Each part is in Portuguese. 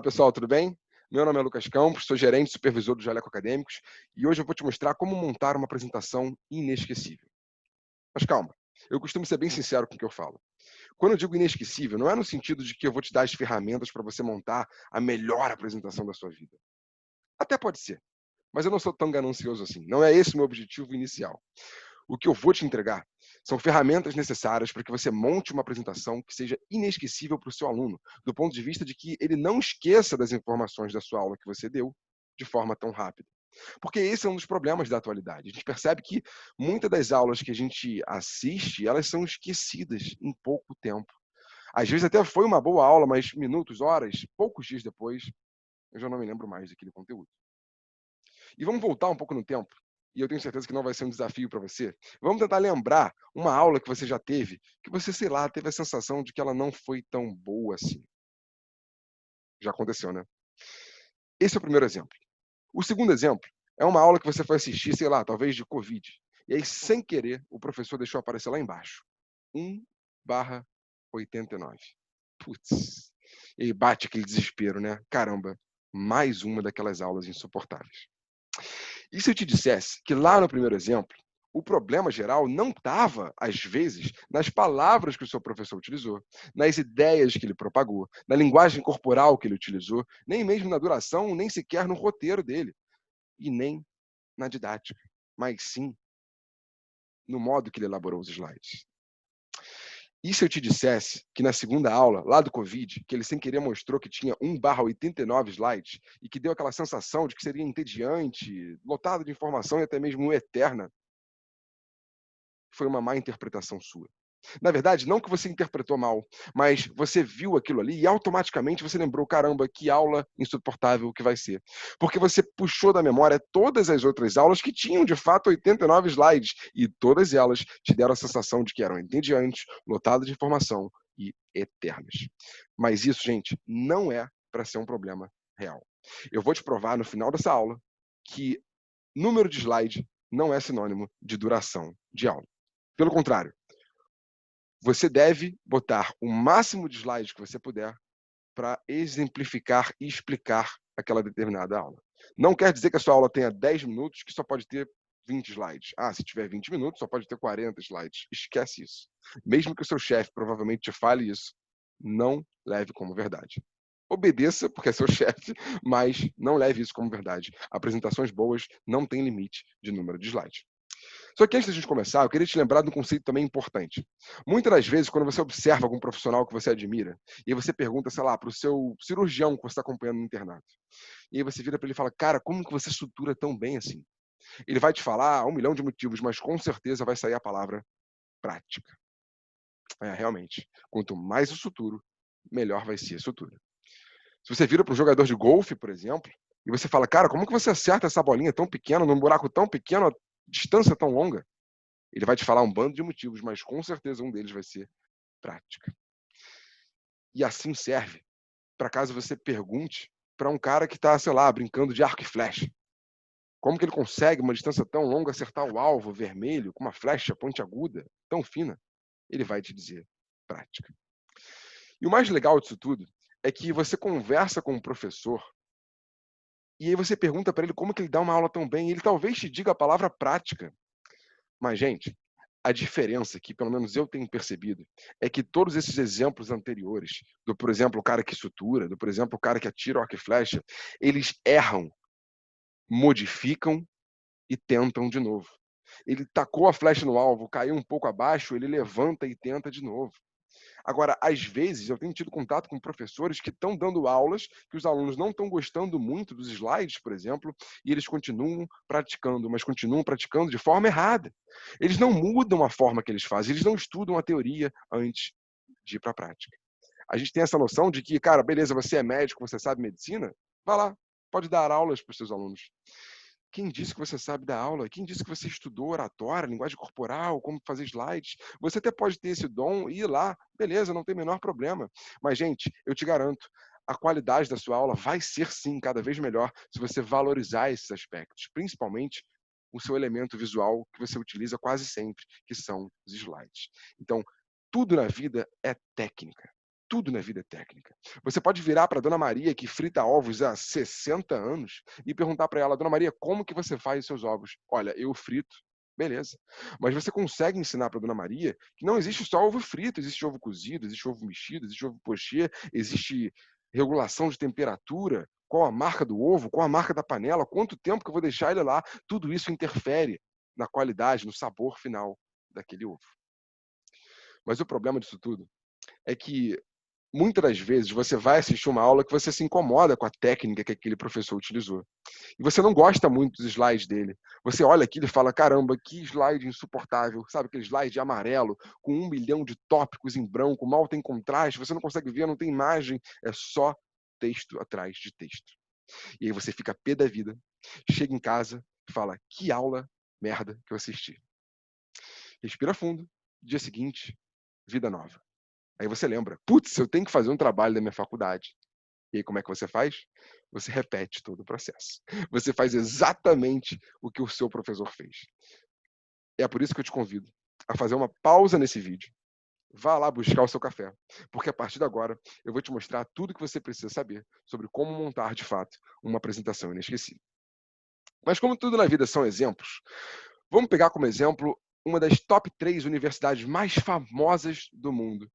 pessoal, tudo bem? Meu nome é Lucas Campos, sou gerente e supervisor do Jaleco Acadêmicos e hoje eu vou te mostrar como montar uma apresentação inesquecível. Mas calma, eu costumo ser bem sincero com o que eu falo. Quando eu digo inesquecível, não é no sentido de que eu vou te dar as ferramentas para você montar a melhor apresentação da sua vida. Até pode ser, mas eu não sou tão ganancioso assim. Não é esse o meu objetivo inicial. O que eu vou te entregar são ferramentas necessárias para que você monte uma apresentação que seja inesquecível para o seu aluno, do ponto de vista de que ele não esqueça das informações da sua aula que você deu de forma tão rápida. Porque esse é um dos problemas da atualidade. A gente percebe que muitas das aulas que a gente assiste, elas são esquecidas em pouco tempo. Às vezes até foi uma boa aula, mas minutos, horas, poucos dias depois, eu já não me lembro mais daquele conteúdo. E vamos voltar um pouco no tempo, e eu tenho certeza que não vai ser um desafio para você. Vamos tentar lembrar uma aula que você já teve, que você, sei lá, teve a sensação de que ela não foi tão boa assim. Já aconteceu, né? Esse é o primeiro exemplo. O segundo exemplo é uma aula que você foi assistir, sei lá, talvez de Covid. E aí, sem querer, o professor deixou aparecer lá embaixo. 1/89. Putz. E aí bate aquele desespero, né? Caramba, mais uma daquelas aulas insuportáveis. E se eu te dissesse que lá no primeiro exemplo, o problema geral não estava, às vezes, nas palavras que o seu professor utilizou, nas ideias que ele propagou, na linguagem corporal que ele utilizou, nem mesmo na duração, nem sequer no roteiro dele, e nem na didática, mas sim no modo que ele elaborou os slides. E se eu te dissesse que na segunda aula, lá do Covid, que ele sem querer mostrou que tinha 1/89 slides e que deu aquela sensação de que seria entediante, lotado de informação e até mesmo eterna, foi uma má interpretação sua. Na verdade, não que você interpretou mal, mas você viu aquilo ali e automaticamente você lembrou, caramba, que aula insuportável que vai ser. Porque você puxou da memória todas as outras aulas que tinham de fato 89 slides e todas elas te deram a sensação de que eram entediantes, lotadas de informação e eternas. Mas isso, gente, não é para ser um problema real. Eu vou te provar no final dessa aula que número de slide não é sinônimo de duração de aula. Pelo contrário, você deve botar o máximo de slides que você puder para exemplificar e explicar aquela determinada aula. Não quer dizer que a sua aula tenha 10 minutos, que só pode ter 20 slides. Ah, se tiver 20 minutos, só pode ter 40 slides. Esquece isso. Mesmo que o seu chefe provavelmente te fale isso, não leve como verdade. Obedeça, porque é seu chefe, mas não leve isso como verdade. Apresentações boas não têm limite de número de slides. Só que antes da gente começar, eu queria te lembrar de um conceito também importante. Muitas das vezes, quando você observa algum profissional que você admira, e aí você pergunta, sei lá, para o seu cirurgião que você está acompanhando no internato, e aí você vira para ele e fala, cara, como que você sutura tão bem assim? Ele vai te falar um milhão de motivos, mas com certeza vai sair a palavra prática. É, realmente. Quanto mais eu suturo, melhor vai ser a sutura. Se você vira para um jogador de golfe, por exemplo, e você fala, cara, como que você acerta essa bolinha tão pequena, num buraco tão pequeno, a distância tão longa? Ele vai te falar um bando de motivos, mas com certeza um deles vai ser prática. E assim serve para caso você pergunte para um cara que está, sei lá, brincando de arco e flecha. Como que ele consegue, uma distância tão longa, acertar o alvo vermelho com uma flecha pontiaguda, tão fina? Ele vai te dizer prática. E o mais legal disso tudo é que você conversa com o professor e aí você pergunta para ele como que ele dá uma aula tão bem, e ele talvez te diga a palavra prática. Mas, gente, a diferença que pelo menos eu tenho percebido é que todos esses exemplos anteriores, do, por exemplo, o cara que sutura, do, por exemplo, o cara que atira o arco e flecha, eles erram, modificam e tentam de novo. Ele tacou a flecha no alvo, caiu um pouco abaixo, ele levanta e tenta de novo. Agora, às vezes, eu tenho tido contato com professores que estão dando aulas, que os alunos não estão gostando muito dos slides, por exemplo, e eles continuam praticando, mas continuam praticando de forma errada. Eles não mudam a forma que eles fazem, eles não estudam a teoria antes de ir para a prática. A gente tem essa noção de que, cara, beleza, você é médico, você sabe medicina, vai lá, pode dar aulas para os seus alunos. Quem disse que você sabe dar aula? Quem disse que você estudou oratória, linguagem corporal, como fazer slides? Você até pode ter esse dom e ir lá, beleza, não tem o menor problema. Mas, gente, eu te garanto, a qualidade da sua aula vai ser sim cada vez melhor se você valorizar esses aspectos, principalmente o seu elemento visual que você utiliza quase sempre, que são os slides. Então, tudo na vida é técnica. Tudo na vida é técnica. Você pode virar para Dona Maria, que frita ovos há 60 anos, e perguntar para ela: Dona Maria, como que você faz os seus ovos? Olha, eu frito. Beleza. Mas você consegue ensinar para Dona Maria que não existe só ovo frito, existe ovo cozido, existe ovo mexido, existe ovo pochê, existe regulação de temperatura, qual a marca do ovo, qual a marca da panela, quanto tempo que eu vou deixar ele lá. Tudo isso interfere na qualidade, no sabor final daquele ovo. Mas o problema disso tudo é que muitas das vezes você vai assistir uma aula que você se incomoda com a técnica que aquele professor utilizou. E você não gosta muito dos slides dele. Você olha aquilo e fala: caramba, que slide insuportável. Sabe aquele slide amarelo, com 1 milhão de tópicos em branco, mal tem contraste, você não consegue ver, não tem imagem, é só texto atrás de texto. E aí você fica pé da vida, chega em casa e fala: que aula merda que eu assisti. Respira fundo, dia seguinte, vida nova. Aí você lembra: putz, eu tenho que fazer um trabalho da minha faculdade. E aí como é que você faz? Você repete todo o processo. Você faz exatamente o que o seu professor fez. É por isso que eu te convido a fazer uma pausa nesse vídeo. Vá lá buscar o seu café, porque a partir de agora eu vou te mostrar tudo que você precisa saber sobre como montar de fato uma apresentação inesquecível. Mas como tudo na vida são exemplos, vamos pegar como exemplo uma das top 3 universidades mais famosas do mundo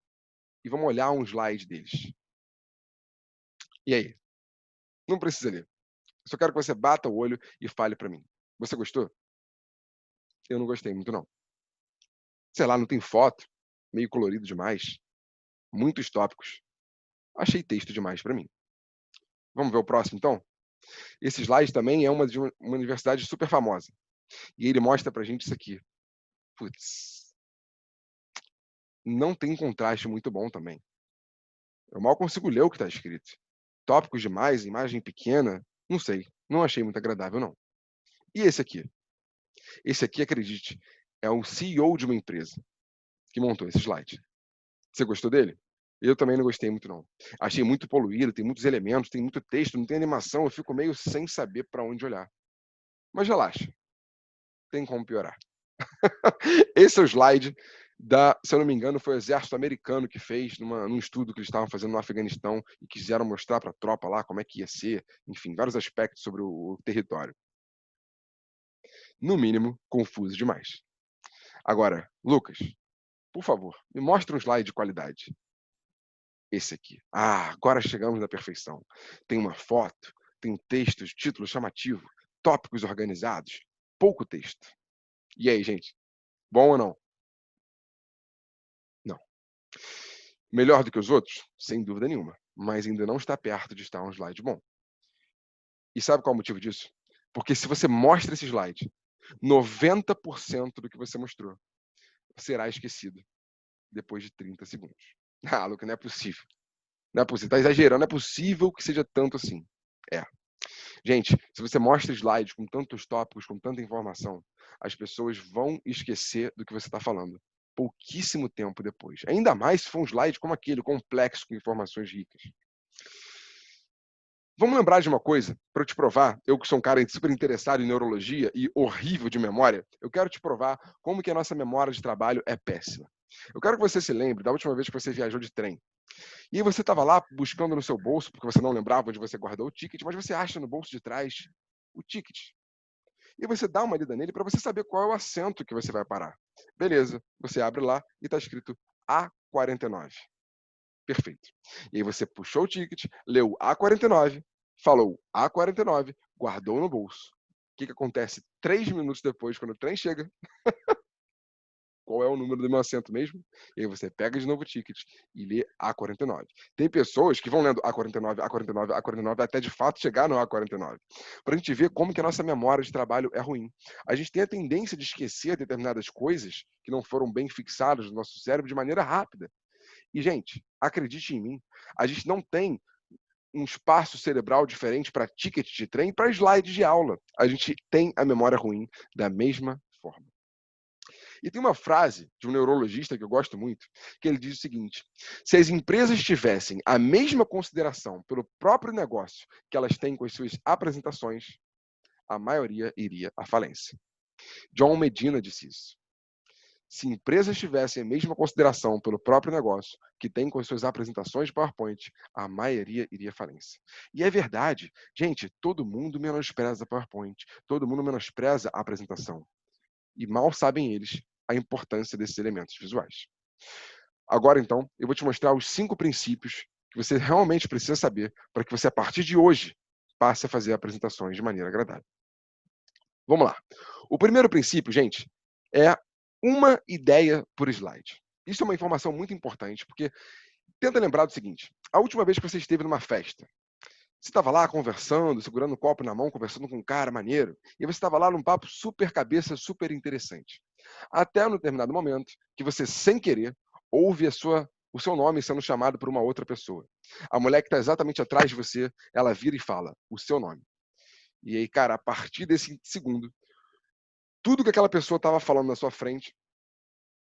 e vamos olhar um slide deles. E aí? Não precisa ler. Eu só quero que você bata o olho e fale para mim. Você gostou? Eu não gostei muito, não. Sei lá, não tem foto, meio colorido demais, muitos tópicos. Achei texto demais para mim. Vamos ver o próximo, então? Esse slide também é de uma universidade super famosa. E ele mostra pra gente isso aqui. Putz, não tem contraste muito bom também. Eu mal consigo ler o que está escrito. Tópicos demais, imagem pequena, não sei. Não achei muito agradável, não. E esse aqui? Esse aqui, acredite, é o CEO de uma empresa que montou esse slide. Você gostou dele? Eu também não gostei muito, não. Achei muito poluído, tem muitos elementos, tem muito texto, não tem animação, eu fico meio sem saber para onde olhar. Mas relaxa, tem como piorar. Esse é o slide se eu não me engano, foi o exército americano que fez num estudo que eles estavam fazendo no Afeganistão e quiseram mostrar para a tropa lá como é que ia ser, enfim, vários aspectos sobre o território. No mínimo, confuso demais. Agora, Lucas, por favor, me mostra um slide de qualidade. Esse aqui. Ah, agora chegamos na perfeição. Tem uma foto, tem textos, título chamativo, tópicos organizados, pouco texto. E aí, gente, bom ou não? Não. Melhor do que os outros? Sem dúvida nenhuma, mas ainda não está perto de estar um slide bom. E sabe qual é o motivo disso? Porque se você mostra esse slide, 90% do que você mostrou será esquecido depois de 30 segundos. Ah, Luca, não é possível. Não é possível, tá exagerando, não é possível que seja tanto assim. É. Gente, se você mostra slides com tantos tópicos, com tanta informação, as pessoas vão esquecer do que você está falando pouquíssimo tempo depois. Ainda mais se for um slide como aquele, complexo, com informações ricas. Vamos lembrar de uma coisa, para eu te provar, eu que sou um cara super interessado em neurologia e horrível de memória, eu quero te provar como que a nossa memória de trabalho é péssima. Eu quero que você se lembre da última vez que você viajou de trem. E aí você estava lá buscando no seu bolso, porque você não lembrava onde você guardou o ticket, mas você acha no bolso de trás o ticket. E você dá uma lida nele para você saber qual é o assento que você vai parar. Beleza, você abre lá e está escrito A49. Perfeito. E aí você puxou o ticket, leu A49, falou A49, guardou no bolso. O que acontece 3 minutos depois, quando o trem chega? Qual é o número do meu assento mesmo? E aí você pega de novo o ticket e lê A49. Tem pessoas que vão lendo A49, A49, A49, até de fato chegar no A49. Para a gente ver como que a nossa memória de trabalho é ruim. A gente tem a tendência de esquecer determinadas coisas que não foram bem fixadas no nosso cérebro de maneira rápida. E, gente, acredite em mim, a gente não tem um espaço cerebral diferente para ticket de trem e para slide de aula. A gente tem a memória ruim da mesma forma. E tem uma frase de um neurologista que eu gosto muito, que ele diz o seguinte: se as empresas tivessem a mesma consideração pelo próprio negócio que elas têm com as suas apresentações, a maioria iria à falência. John Medina disse isso. Se empresas tivessem a mesma consideração pelo próprio negócio que tem com as suas apresentações de PowerPoint, a maioria iria à falência. E é verdade. Gente, todo mundo menospreza PowerPoint, todo mundo menospreza a apresentação. E mal sabem eles a importância desses elementos visuais. Agora, então, eu vou te mostrar os 5 princípios que você realmente precisa saber para que você, a partir de hoje, passe a fazer apresentações de maneira agradável. Vamos lá. O primeiro princípio, gente, é uma ideia por slide. Isso é uma informação muito importante, porque tenta lembrar do seguinte: a última vez que você esteve numa festa, você estava lá conversando, segurando um copo na mão, conversando com um cara maneiro, e você estava lá num papo super cabeça, super interessante. Até no determinado momento que você, sem querer, ouve o seu nome sendo chamado por uma outra pessoa. A mulher que está exatamente atrás de você, ela vira e fala o seu nome. E aí, cara, a partir desse segundo, tudo que aquela pessoa estava falando na sua frente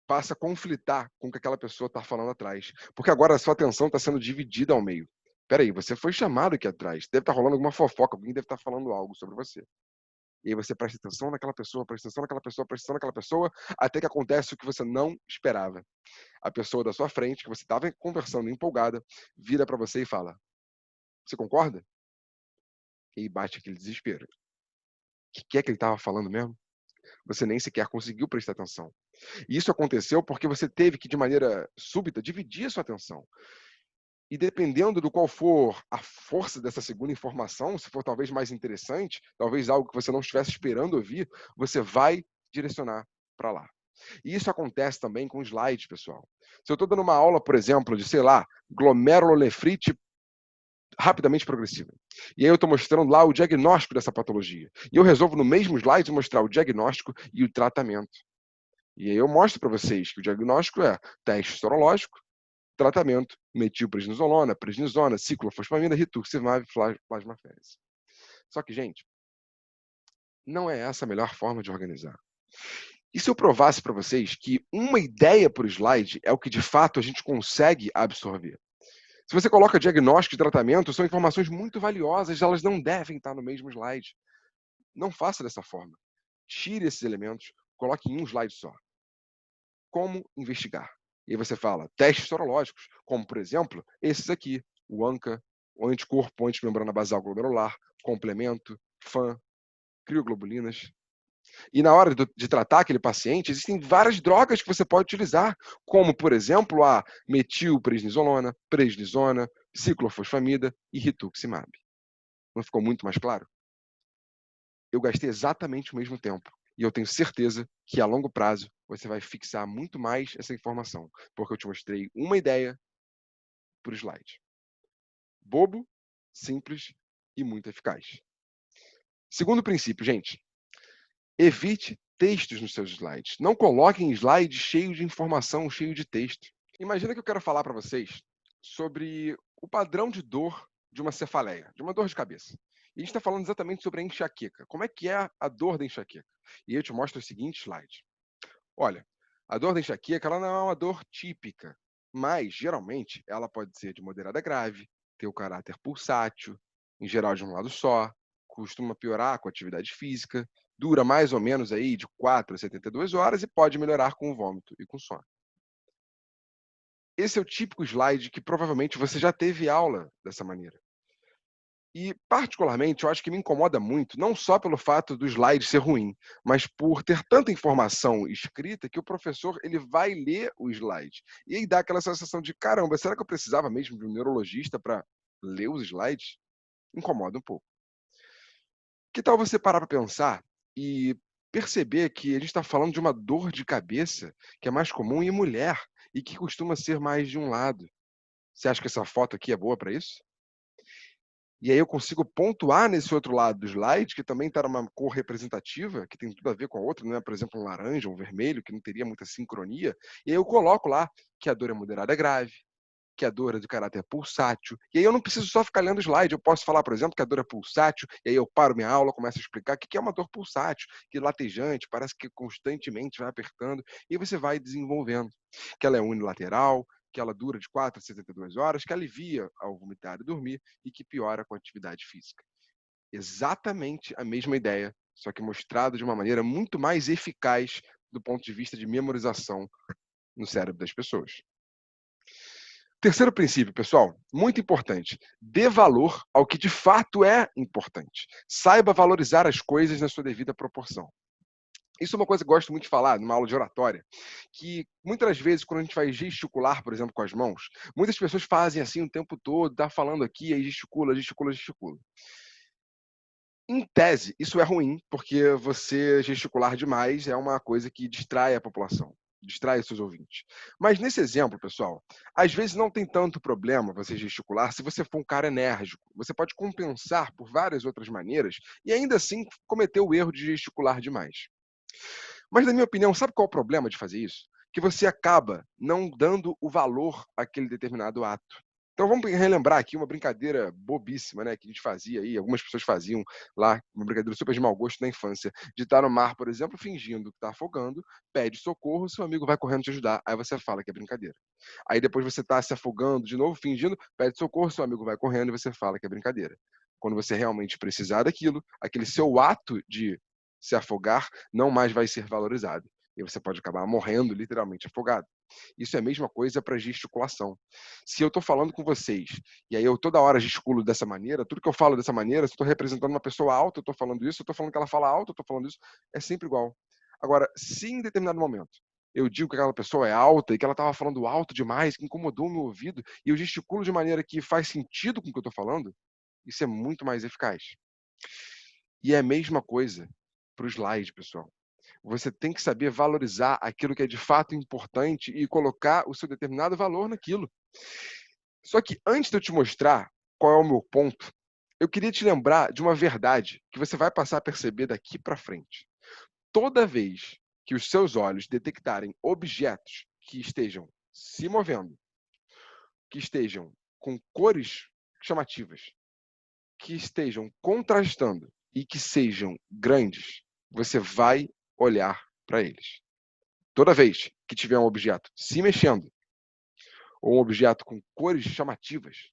passa a conflitar com o que aquela pessoa está falando atrás. Porque agora a sua atenção está sendo dividida ao meio. Peraí, você foi chamado aqui atrás. Deve estar rolando alguma fofoca, alguém deve estar falando algo sobre você. E aí você presta atenção naquela pessoa, presta atenção naquela pessoa, presta atenção naquela pessoa, até que acontece o que você não esperava. A pessoa da sua frente, que você estava conversando empolgada, vira para você e fala: "Você concorda?" E aí bate aquele desespero. O que é que ele estava falando mesmo? Você nem sequer conseguiu prestar atenção. E isso aconteceu porque você teve que, de maneira súbita, dividir a sua atenção. E dependendo do qual for a força dessa segunda informação, se for talvez mais interessante, talvez algo que você não estivesse esperando ouvir, você vai direcionar para lá. E isso acontece também com slides, pessoal. Se eu estou dando uma aula, por exemplo, de, sei lá, glomerulonefrite rapidamente progressiva, e aí eu estou mostrando lá o diagnóstico dessa patologia, e eu resolvo no mesmo slide mostrar o diagnóstico e o tratamento. E aí eu mostro para vocês que o diagnóstico é teste sorológico, tratamento, metilprednisolona, prednisona, ciclofosfamida, rituximab, plasmaférese. Só que, gente, não é essa a melhor forma de organizar. E se eu provasse para vocês que uma ideia por slide é o que de fato a gente consegue absorver? Se você coloca diagnóstico e tratamento, são informações muito valiosas, elas não devem estar no mesmo slide. Não faça dessa forma. Tire esses elementos, coloque em um slide só. Como investigar? E aí você fala testes sorológicos, como por exemplo, esses aqui, o ANCA, o anticorpo antimembrana basal glomerular, complemento, FAN, crioglobulinas. E na hora de tratar aquele paciente, existem várias drogas que você pode utilizar, como, por exemplo, a metilprednisolona, prednisona, ciclofosfamida e rituximab. Não ficou muito mais claro? Eu gastei exatamente o mesmo tempo. E eu tenho certeza que a longo prazo você vai fixar muito mais essa informação, porque eu te mostrei uma ideia por slide. Bobo, simples e muito eficaz. Segundo princípio, gente, evite textos nos seus slides. Não coloquem slides cheios de informação, cheio de texto. Imagina que eu quero falar para vocês sobre o padrão de dor de uma cefaleia, de uma dor de cabeça. E a gente está falando exatamente sobre a enxaqueca. Como é que é a dor da enxaqueca? E eu te mostro o seguinte slide. Olha, a dor da enxaqueca ela não é uma dor típica, mas geralmente ela pode ser de moderada a grave, ter o caráter pulsátil, em geral de um lado só, costuma piorar com a atividade física, dura mais ou menos aí de 4 a 72 horas e pode melhorar com o vômito e com sono. Esse é o típico slide que provavelmente você já teve aula dessa maneira. E, particularmente, eu acho que me incomoda muito, não só pelo fato do slide ser ruim, mas por ter tanta informação escrita que o professor ele vai ler o slide. E aí dá aquela sensação de, caramba, será que eu precisava mesmo de um neurologista para ler os slides? Incomoda um pouco. Que tal você parar para pensar e perceber que a gente está falando de uma dor de cabeça que é mais comum em mulher e que costuma ser mais de um lado? Você acha que essa foto aqui é boa para isso? E aí eu consigo pontuar nesse outro lado do slide, que também está numa cor representativa, que tem tudo a ver com a outra, né? Por exemplo, um laranja, um vermelho, que não teria muita sincronia. E aí eu coloco lá que a dor é moderada a grave, que a dor é de caráter pulsátil. E aí eu não preciso só ficar lendo o slide, eu posso falar, por exemplo, que a dor é pulsátil, e aí eu paro minha aula, começo a explicar o que é uma dor pulsátil, que latejante, parece que constantemente vai apertando, e você vai desenvolvendo. Que ela é unilateral, que ela dura de 4 a 72 horas, que alivia ao vomitar e dormir e que piora com a atividade física. Exatamente a mesma ideia, só que mostrado de uma maneira muito mais eficaz do ponto de vista de memorização no cérebro das pessoas. Terceiro princípio, pessoal, muito importante. Dê valor ao que de fato é importante. Saiba valorizar as coisas na sua devida proporção. Isso é uma coisa que eu gosto muito de falar numa aula de oratória, que muitas vezes quando a gente vai gesticular, por exemplo, com as mãos, muitas pessoas fazem assim o tempo todo, tá falando aqui, aí gesticula, gesticula, gesticula. Em tese, isso é ruim, porque você gesticular demais é uma coisa que distrai a população, distrai os seus ouvintes. Mas nesse exemplo, pessoal, às vezes não tem tanto problema você gesticular se você for um cara enérgico. Você pode compensar por várias outras maneiras e ainda assim cometer o erro de gesticular demais. Mas, na minha opinião, sabe qual é o problema de fazer isso? Que você acaba não dando o valor àquele determinado ato. Então vamos relembrar aqui uma brincadeira bobíssima, né, que a gente fazia aí, algumas pessoas faziam lá, uma brincadeira super de mau gosto na infância, de estar no mar, por exemplo, fingindo que está afogando, pede socorro, seu amigo vai correndo te ajudar, aí você fala que é brincadeira. Aí depois você está se afogando de novo, fingindo, pede socorro, seu amigo vai correndo e você fala que é brincadeira. Quando você realmente precisar daquilo, aquele seu ato de se afogar não mais vai ser valorizado. E você pode acabar morrendo literalmente afogado. Isso é a mesma coisa para gesticulação. Se eu estou falando com vocês, e aí eu toda hora gesticulo dessa maneira, tudo que eu falo dessa maneira, se eu estou representando uma pessoa alta, eu estou falando isso, eu estou falando que ela fala alto, eu estou falando isso, é sempre igual. Agora, se em determinado momento eu digo que aquela pessoa é alta e que ela estava falando alto demais, que incomodou o meu ouvido, e eu gesticulo de maneira que faz sentido com o que eu estou falando, isso é muito mais eficaz. E é a mesma coisa para o slide, pessoal. Você tem que saber valorizar aquilo que é de fato importante e colocar o seu determinado valor naquilo. Só que antes de eu te mostrar qual é o meu ponto, eu queria te lembrar de uma verdade que você vai passar a perceber daqui para frente. Toda vez que os seus olhos detectarem objetos que estejam se movendo, que estejam com cores chamativas, que estejam contrastando e que sejam grandes, você vai olhar para eles. Toda vez que tiver um objeto se mexendo, ou um objeto com cores chamativas,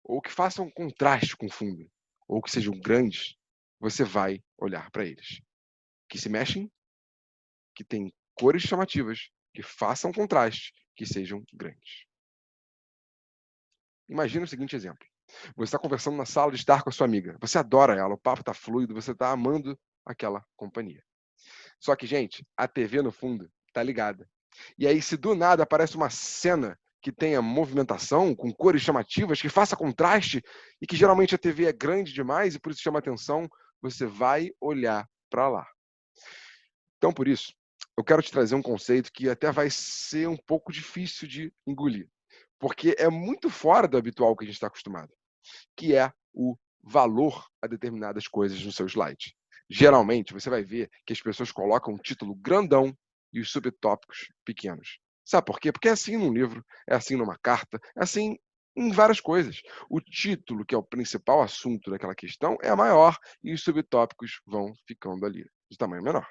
ou que façam um contraste com o fundo, ou que sejam grandes, você vai olhar para eles. Que se mexem, que têm cores chamativas, que façam contraste, que sejam grandes. Imagina o seguinte exemplo. Você está conversando na sala de estar com a sua amiga. Você adora ela, o papo está fluido, você está amando aquela companhia. Só que, gente, a TV no fundo está ligada. E aí, se do nada aparece uma cena que tenha movimentação, com cores chamativas, que faça contraste, e que geralmente a TV é grande demais e por isso chama atenção, você vai olhar para lá. Então, por isso, eu quero te trazer um conceito que até vai ser um pouco difícil de engolir, porque é muito fora do habitual que a gente está acostumado, que é o valor a determinadas coisas no seu slide. Geralmente, você vai ver que as pessoas colocam um título grandão e os subtópicos pequenos. Sabe por quê? Porque é assim num livro, é assim numa carta, é assim em várias coisas. O título, que é o principal assunto daquela questão, é maior e os subtópicos vão ficando ali, de tamanho menor.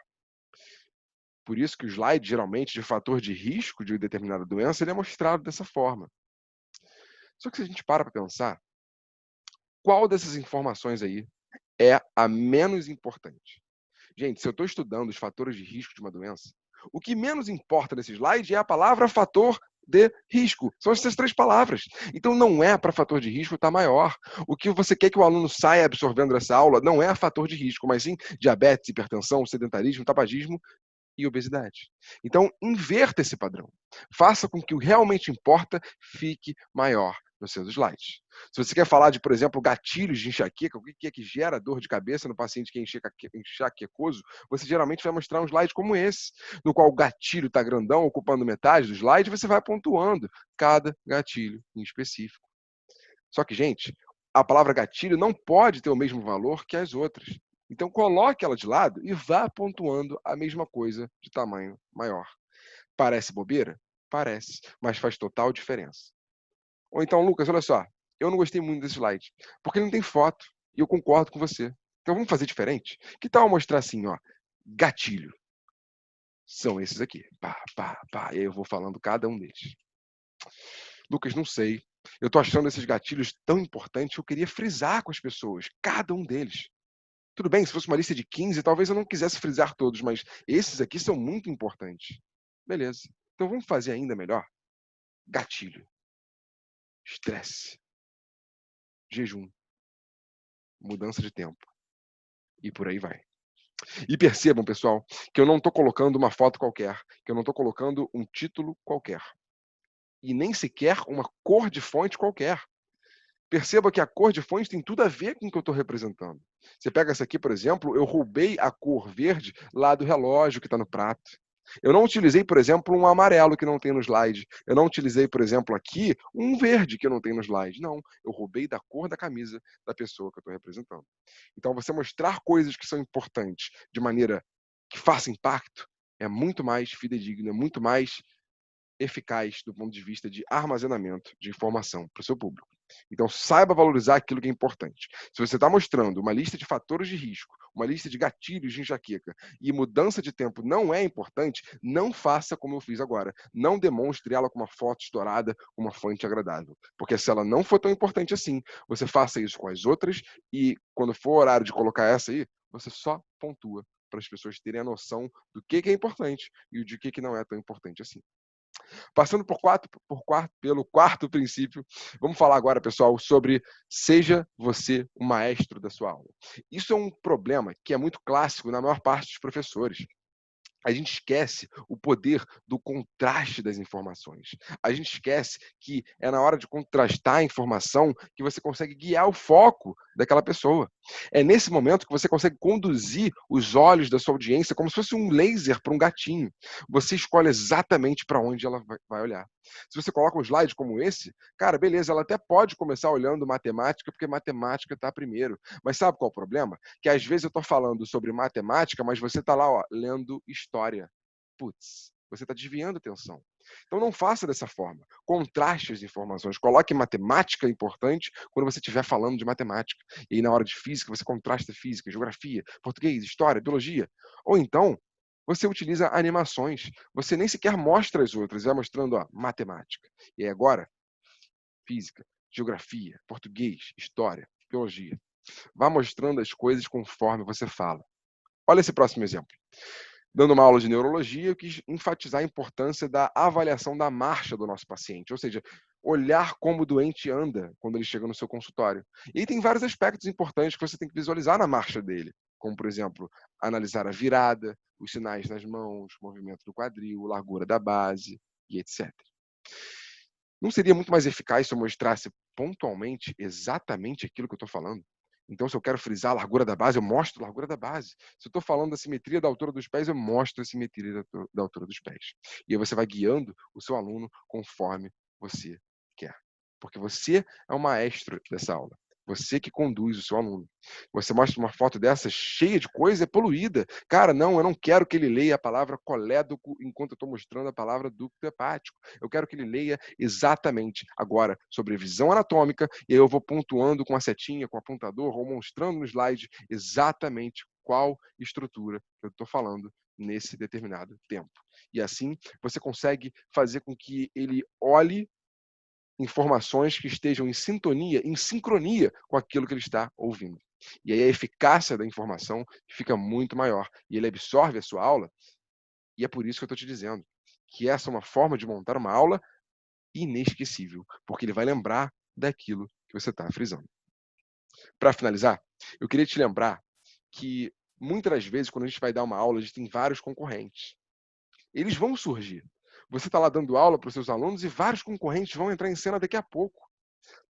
Por isso que o slide, geralmente, de fator de risco de determinada doença, ele é mostrado dessa forma. Só que se a gente para pensar, qual dessas informações aí é a menos importante? Gente, se eu estou estudando os fatores de risco de uma doença, o que menos importa nesse slide é a palavra fator de risco. São essas 3 palavras. Então não é para fator de risco estar maior. O que você quer que o aluno saia absorvendo dessa aula não é fator de risco, mas sim diabetes, hipertensão, sedentarismo, tabagismo e obesidade. Então, inverta esse padrão. Faça com que o realmente importa fique maior nos seus slides. Se você quer falar de, por exemplo, gatilhos de enxaqueca, o que é que gera dor de cabeça no paciente que é enxaquecoso, você geralmente vai mostrar um slide como esse, no qual o gatilho está grandão, ocupando metade do slide, e você vai pontuando cada gatilho em específico. Só que, gente, a palavra gatilho não pode ter o mesmo valor que as outras. Então, coloque ela de lado e vá pontuando a mesma coisa de tamanho maior. Parece bobeira? Parece, mas faz total diferença. Ou então, Lucas, olha só, eu não gostei muito desse slide, porque ele não tem foto, e eu concordo com você. Então, vamos fazer diferente? Que tal eu mostrar assim, ó, gatilho? São esses aqui. Pá, pá, pá. E aí eu vou falando cada um deles. Lucas, não sei. Eu tô achando esses gatilhos tão importantes que eu queria frisar com as pessoas, cada um deles. Tudo bem, se fosse uma lista de 15, talvez eu não quisesse frisar todos, mas esses aqui são muito importantes. Beleza. Então vamos fazer ainda melhor? Gatilho, estresse, jejum, mudança de tempo e por aí vai. E percebam, pessoal, que eu não estou colocando uma foto qualquer, que eu não estou colocando um título qualquer e nem sequer uma cor de fonte qualquer. Perceba que a cor de fonte tem tudo a ver com o que eu estou representando. Você pega essa aqui, por exemplo, eu roubei a cor verde lá do relógio que está no prato. Eu não utilizei, por exemplo, um amarelo que não tem no slide. Eu não utilizei, por exemplo, aqui um verde que não tem no slide. Não, eu roubei da cor da camisa da pessoa que eu estou representando. Então, você mostrar coisas que são importantes de maneira que faça impacto é muito mais fidedigno, é muito mais eficaz do ponto de vista de armazenamento de informação para o seu público. Então, saiba valorizar aquilo que é importante. Se você está mostrando uma lista de fatores de risco, uma lista de gatilhos de enxaqueca e mudança de tempo não é importante, não faça como eu fiz agora. Não demonstre ela com uma foto estourada, com uma fonte agradável. Porque se ela não for tão importante assim, você faça isso com as outras e quando for o horário de colocar essa aí, você só pontua para as pessoas terem a noção do que é importante e de que não é tão importante assim. Passando pelo quarto princípio, vamos falar agora, pessoal, sobre seja você o maestro da sua aula. Isso é um problema que é muito clássico na maior parte dos professores. A gente esquece o poder do contraste das informações. A gente esquece que é na hora de contrastar a informação que você consegue guiar o foco daquela pessoa. É nesse momento que você consegue conduzir os olhos da sua audiência como se fosse um laser para um gatinho. Você escolhe exatamente para onde ela vai olhar. Se você coloca um slide como esse, cara, beleza, ela até pode começar olhando matemática, porque matemática está primeiro. Mas sabe qual é o problema? Que às vezes eu estou falando sobre matemática, mas você está lá, ó, lendo história. Putz, você está desviando a atenção. Então não faça dessa forma. Contraste as informações. Coloque matemática importante quando você estiver falando de matemática. E aí na hora de física, você contrasta física, geografia, português, história, biologia. Ou então, você utiliza animações. Você nem sequer mostra as outras, vai mostrando, ó, matemática. E aí agora, física, geografia, português, história, biologia. Vá mostrando as coisas conforme você fala. Olha esse próximo exemplo. Dando uma aula de neurologia, eu quis enfatizar a importância da avaliação da marcha do nosso paciente, ou seja, olhar como o doente anda quando ele chega no seu consultório. E aí tem vários aspectos importantes que você tem que visualizar na marcha dele, como, por exemplo, analisar a virada, os sinais nas mãos, movimento do quadril, largura da base e etc. Não seria muito mais eficaz se eu mostrasse pontualmente exatamente aquilo que eu estou falando? Então, se eu quero frisar a largura da base, eu mostro a largura da base. Se eu estou falando da simetria da altura dos pés, eu mostro a simetria da altura dos pés. E aí você vai guiando o seu aluno conforme você quer. Porque você é o maestro dessa aula. Você que conduz o seu aluno. Você mostra uma foto dessa cheia de coisa, é poluída. Cara, não, eu não quero que ele leia a palavra colédoco enquanto eu estou mostrando a palavra ducto hepático. Eu quero que ele leia exatamente agora sobre visão anatômica, e aí eu vou pontuando com a setinha, com o apontador, ou mostrando no slide exatamente qual estrutura eu estou falando nesse determinado tempo. E assim você consegue fazer com que ele olhe informações que estejam em sintonia, em sincronia com aquilo que ele está ouvindo. E aí a eficácia da informação fica muito maior. E ele absorve a sua aula, e é por isso que eu estou te dizendo que essa é uma forma de montar uma aula inesquecível, porque ele vai lembrar daquilo que você está frisando. Para finalizar, eu queria te lembrar que muitas das vezes, quando a gente vai dar uma aula, a gente tem vários concorrentes. Eles vão surgir. Você está lá dando aula para os seus alunos e vários concorrentes vão entrar em cena daqui a pouco.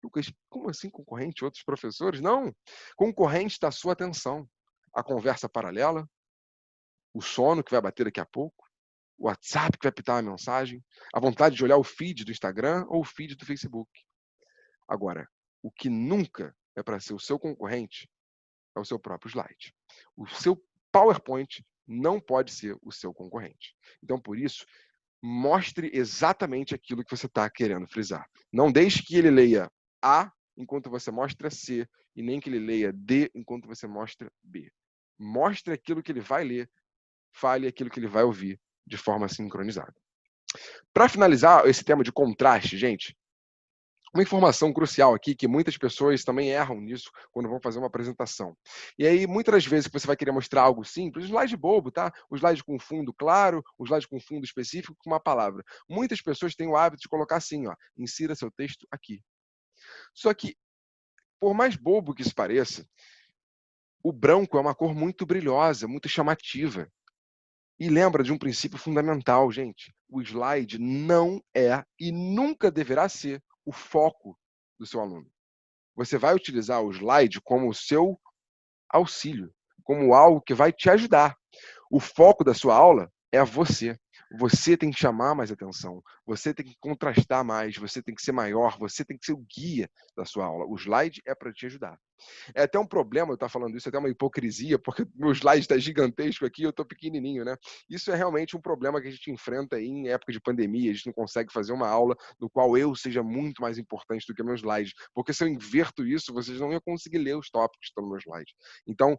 Lucas, como assim concorrente? Outros professores? Não. Concorrente da sua atenção. A conversa paralela, o sono que vai bater daqui a pouco, o WhatsApp que vai pitar uma mensagem, a vontade de olhar o feed do Instagram ou o feed do Facebook. Agora, o que nunca é para ser o seu concorrente é o seu próprio slide. O seu PowerPoint não pode ser o seu concorrente. Então, por isso, mostre exatamente aquilo que você está querendo frisar. Não deixe que ele leia A enquanto você mostra C, e nem que ele leia D enquanto você mostra B. Mostre aquilo que ele vai ler, fale aquilo que ele vai ouvir de forma sincronizada. Para finalizar esse tema de contraste, gente, Uma informação crucial aqui, que muitas pessoas também erram nisso quando vão fazer uma apresentação. E aí, muitas das vezes que você vai querer mostrar algo simples, um slide bobo, tá? Um slide com fundo claro, um slide com fundo específico, com uma palavra. Muitas pessoas têm o hábito de colocar assim, ó, insira seu texto aqui. Só que, por mais bobo que isso pareça, o branco é uma cor muito brilhosa, muito chamativa. E lembra de um princípio fundamental, gente. O slide não é e nunca deverá ser o foco do seu aluno. Você vai utilizar o slide como o seu auxílio, como algo que vai te ajudar. O foco da sua aula é você. Você tem que chamar mais atenção, você tem que contrastar mais, você tem que ser maior, você tem que ser o guia da sua aula. O slide é para te ajudar. É até um problema eu estar falando isso, é até uma hipocrisia, porque meu slide está gigantesco aqui e eu estou pequenininho, né? Isso é realmente um problema que a gente enfrenta aí em época de pandemia. A gente não consegue fazer uma aula no qual eu seja muito mais importante do que meu slide. Porque se eu inverto isso, vocês não iam conseguir ler os tópicos que estão no meu slide. Então,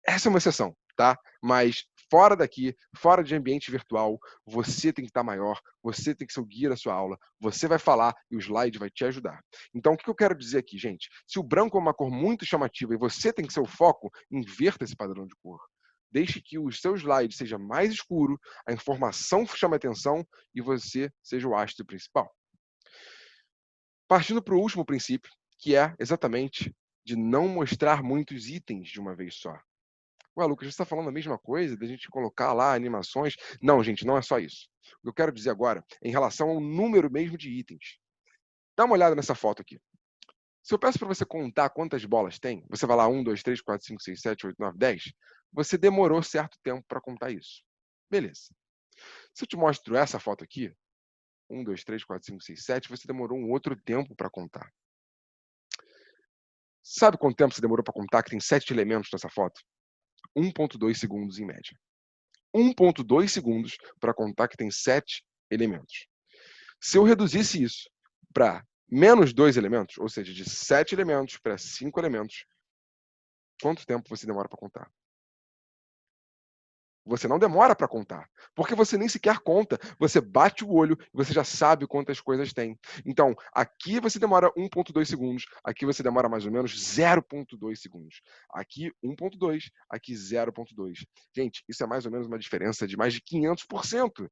essa é uma exceção, tá? Mas fora daqui, fora de ambiente virtual, você tem que estar maior, você tem que ser o guia da sua aula, você vai falar e o slide vai te ajudar. Então, o que eu quero dizer aqui, gente? Se o branco é uma cor muito chamativa e você tem que ser o foco, inverta esse padrão de cor. Deixe que o seu slide seja mais escuro, a informação chame atenção e você seja o astro principal. Partindo para o último princípio, que é exatamente de não mostrar muitos itens de uma vez só. Ué, Lucas, você está falando a mesma coisa, da gente colocar lá animações? Não, gente, não é só isso. O que eu quero dizer agora é em relação ao número mesmo de itens. Dá uma olhada nessa foto aqui. Se eu peço para você contar quantas bolas tem, você vai lá 1, 2, 3, 4, 5, 6, 7, 8, 9, 10, você demorou certo tempo para contar isso. Beleza. Se eu te mostro essa foto aqui, 1, 2, 3, 4, 5, 6, 7, você demorou um outro tempo para contar. Sabe quanto tempo você demorou para contar que tem 7 elementos nessa foto? 1,2 segundos em média. 1,2 segundos para contar que tem 7 elementos. Se eu reduzisse isso para menos 2 elementos, ou seja, de 7 elementos para 5 elementos, quanto tempo você demora para contar? Você não demora para contar, porque você nem sequer conta. Você bate o olho e você já sabe quantas coisas tem. Então, aqui você demora 1,2 segundos, aqui você demora mais ou menos 0,2 segundos. Aqui 1,2, aqui 0,2. Gente, isso é mais ou menos uma diferença de mais de 500%.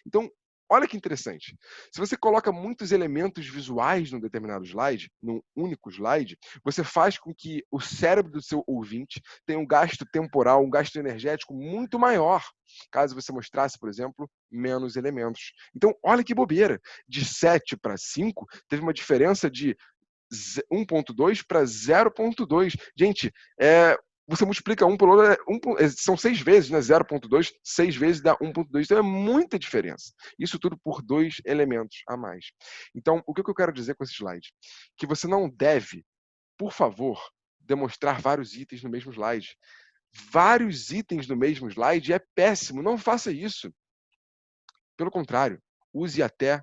Então, olha que interessante. Se você coloca muitos elementos visuais num determinado slide, num único slide, você faz com que o cérebro do seu ouvinte tenha um gasto temporal, um gasto energético muito maior, caso você mostrasse, por exemplo, menos elementos. Então, olha que bobeira. De 7 para 5, teve uma diferença de 1,2 para 0,2. Gente, você multiplica um pelo outro, são 6 vezes, né? 0,2, 6 vezes dá 1,2. Então é muita diferença. Isso tudo por 2 elementos a mais. Então, o que eu quero dizer com esse slide? Que você não deve, por favor, demonstrar vários itens no mesmo slide. Vários itens no mesmo slide é péssimo. Não faça isso. Pelo contrário, use até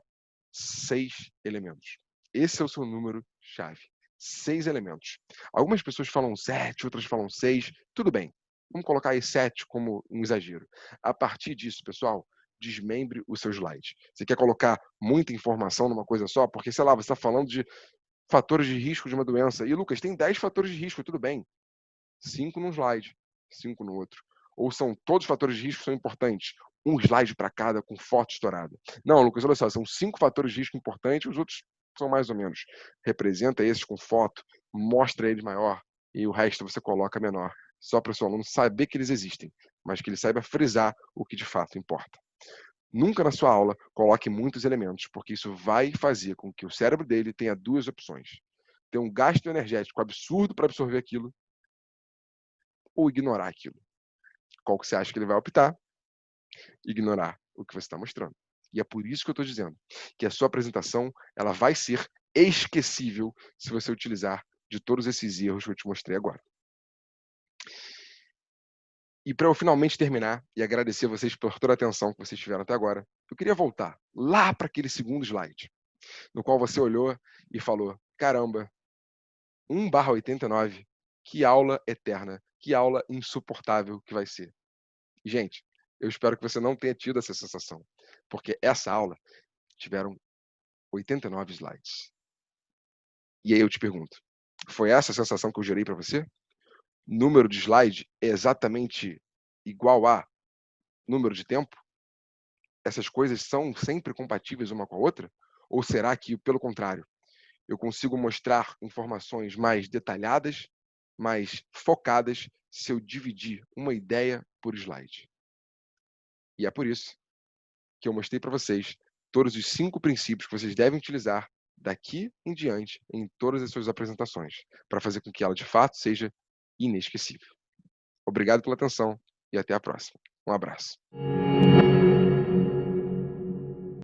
6 elementos. Esse é o seu número-chave. 6 elementos. Algumas pessoas falam 7, outras falam 6. Tudo bem. Vamos colocar aí 7 como um exagero. A partir disso, pessoal, desmembre o seu slide. Você quer colocar muita informação numa coisa só? Porque, sei lá, você está falando de fatores de risco de uma doença. E, Lucas, tem 10 fatores de risco, tudo bem. 5 num slide, 5 no outro. Ou são todos os fatores de risco que são importantes? Um slide para cada, com foto estourada. Não, Lucas, olha só, são 5 fatores de risco importantes, os outros são mais ou menos. Representa esses com foto, mostra eles maior, e o resto você coloca menor. Só para o seu aluno saber que eles existem, mas que ele saiba frisar o que de fato importa. Nunca na sua aula coloque muitos elementos, porque isso vai fazer com que o cérebro dele tenha duas opções. Ter um gasto energético absurdo para absorver aquilo, ou ignorar aquilo. Qual que você acha que ele vai optar? Ignorar o que você está mostrando. E é por isso que eu estou dizendo que a sua apresentação ela vai ser esquecível se você utilizar de todos esses erros que eu te mostrei agora. E para eu finalmente terminar e agradecer a vocês por toda a atenção que vocês tiveram até agora, eu queria voltar lá para aquele segundo slide, no qual você olhou e falou: caramba, 1/89, que aula eterna, que aula insuportável que vai ser. Gente, eu espero que você não tenha tido essa sensação, porque essa aula tiveram 89 slides. E aí eu te pergunto, foi essa a sensação que eu gerei para você? Número de slide é exatamente igual a número de tempo? Essas coisas são sempre compatíveis uma com a outra? Ou será que, pelo contrário, eu consigo mostrar informações mais detalhadas, mais focadas, se eu dividir uma ideia por slide? E é por isso que eu mostrei para vocês todos os 5 princípios que vocês devem utilizar daqui em diante em todas as suas apresentações, para fazer com que ela de fato seja inesquecível. Obrigado pela atenção e até a próxima. Um abraço.